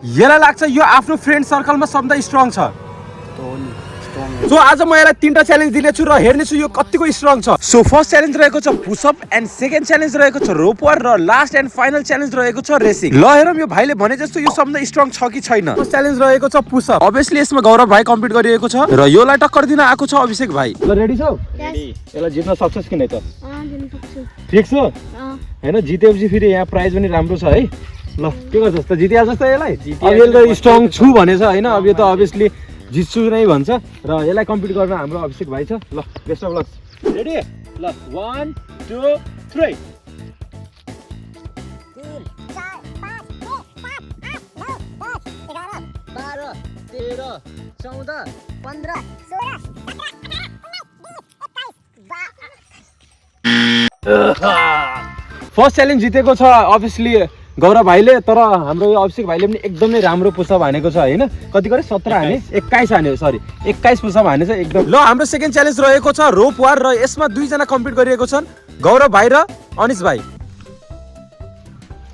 यसलाई लाग्छ यो आफ्नो फ्रेन्ड सर्कलमा सबभन्दा स्ट्रङ छ। सो आज म यसलाई 3टा च्यालेन्ज दिनेछु र हेर्नेछु यो कतिको स्ट्रङ छ। सो फर्स्ट च्यालेन्ज रहेको छ पुसअप एन्ड सेकेन्ड च्यालेन्ज रहेको छ रोपवर र लास्ट एन्ड फाइनल च्यालेन्ज रहेको छ रेसिङ। ल हेरौँ यो भाइले भने जस्तो यो सबभन्दा स्ट्रङ छ कि छैन। फर्स्ट च्यालेन्ज रहेको छ पुसअप। अभियसली यसमा गौरव भाइ कम्पिट गरिएको छ र योलाई टक्कर दिन आएको छ अभिषेक भाइ। ल रेडी छौ? रेडी। यसलाई जित्न सक्छस् कि नै त? जित्न सक्छु। फिक्स हो? हैन जितेपछि फेरि यहाँ प्राइज पनि राम्रो छ है। ल के गर्छस् त जितिहाल्छस् त यसलाई? अब यसले स्ट्रङ छु भनेछ हैन। अब यो त अभियसली जित्छु नै भन्छ र यसलाई कम्पिट गर्न हाम्रो अभिषेक भाइ छ। ल बेस्ट अफ लक। रेडी? ल 1 2 3 फर्स्ट च्यालेन्ज जितेको छ अभियसली गौरव भाइले। तर हाम्रो यो अभिषेक भाइले पनि एकदमै राम्रो पुसअप हानेको छ हैन। कति गरे? 17 हाने, 21 हाने, सरी 21 पुसअप हानेछ एकदम। ल हाम्रो सेकेन्ड च्यालेन्ज रहेको छ रोप वार र यसमा दुईजना कम्पिट गरिरहेको छन् गौरव भाइ र अनिश भाइ।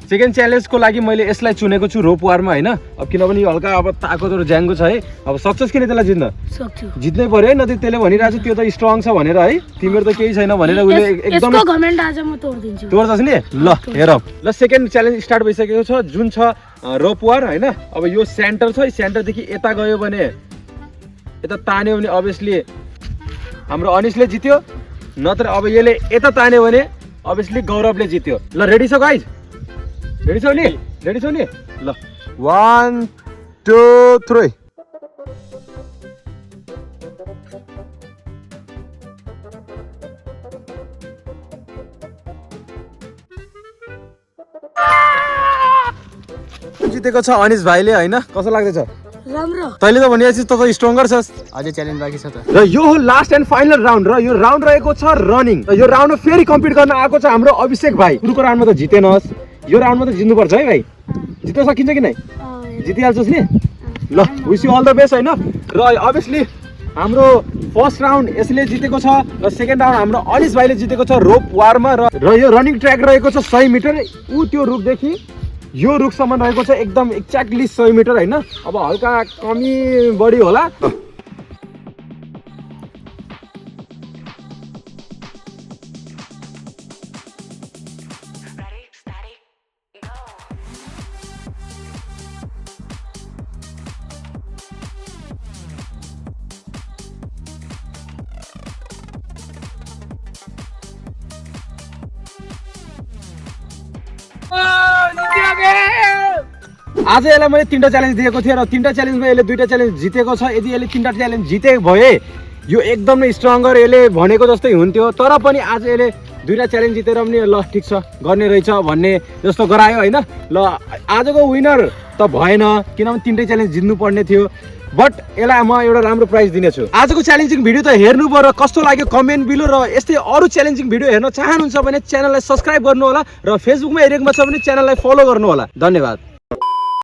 सेकेन्ड च्यालेन्जको लागि मैले यसलाई चुनेको छु रोप वारमा हैन। अब किनभने यो हल्का अब ताकत र ज्याङ्गो छ है। अब सक्छस् कि नै त्यसलाई जित्न? सक्छु। जित्नै पर्यो है, नत्र त्यसले भनिरहेको छ त्यो त स्ट्रङ छ भनेर है। तिम्रो त केही छैन भनेर उले एकदम यसको घमण्ड आज म तोड्दिन्छु। तोड्छस् नि? ल हेरौँ। ल सेकेन्ड च्यालेन्ज स्टार्ट भइसकेको छ जुन छ रोप वार हैन। अब यो सेन्टर छ, सेन्टरदेखि यता गयो भने यता तान्यो भने अभियसली हाम्रो अनिशले जित्यो, नत्र अब यसले यता तान्यो भने अभियसली गौरवले जित्यो। ल रेडी छौ गाइज? रेडी छौ नि? रेडी छौ नि? ल 1 2 3 जितेको छ अनिश भाइले हैन। कस्तो लाग्दैछ? राम्रो। तैँले त भनिएछस् त स्ट्रङ्गर छस्। अझै च्यालेन्ज बाँकी छ त। र यो हो लास्ट एन्ड फाइनल राउन्ड र यो राउन्ड रहेको छ रनिङ। र यो राउन्डमा फेरि कम्पिट गर्न आएको छ हाम्रो अभिषेक भाइ। सुरुको राउन्डमा त जितेनस्, यो राउन्डमा त जित्नुपर्छ है भाइ। जित्न सकिन्छ कि नै? जितिहाल्छस् नि? ल wish you all the best हैन। र अभियसली हाम्रो फर्स्ट राउन्ड यसले जितेको छ र सेकेन्ड राउन्ड हाम्रो अनिश भाइले जितेको छ रोप वारमा। र यो रनिङ ट्र्याक रहेको छ 100 मिटर। ऊ त्यो रुखदेखि यो रुखसम्म रहेको छ एकदम एक्ज्याक्टली 100 मिटर हैन। अब हल्का कमी बढी होला। आज यसलाई मैले 3टा च्यालेन्ज दिएको थिएँ र 3टा च्यालेन्जमा यसले 2टा च्यालेन्ज जितेको छ। यदि यसले 3टा च्यालेन्ज जिते भए यो एकदमै स्ट्रङ्गर यसले भनेको जस्तै हुन्थ्यो। तर पनि आज यसले 2टा च्यालेन्ज जितेर पनि ल ठिक छ गर्ने रहेछ भन्ने जस्तो गरायो हैन। ल आजको विनर त भएन किनभने 3टै च्यालेन्ज जित्नु पर्ने थियो। बट यसलाई म एउटा राम्रो प्राइज दिनेछु। आजको च्यालेन्जिङ भिडियो त हेर्नु भयो र कस्तो लाग्यो कमेन्ट बिलो। र यस्तै अरू च्यालेन्जिङ भिडियो हेर्न चाहनुहुन्छ भने च्यानललाई सब्स्क्राइब गर्नु होला र फेसबुकमा हेरेको छ भने च्यानललाई फलो गर्नु होला। धन्यवाद।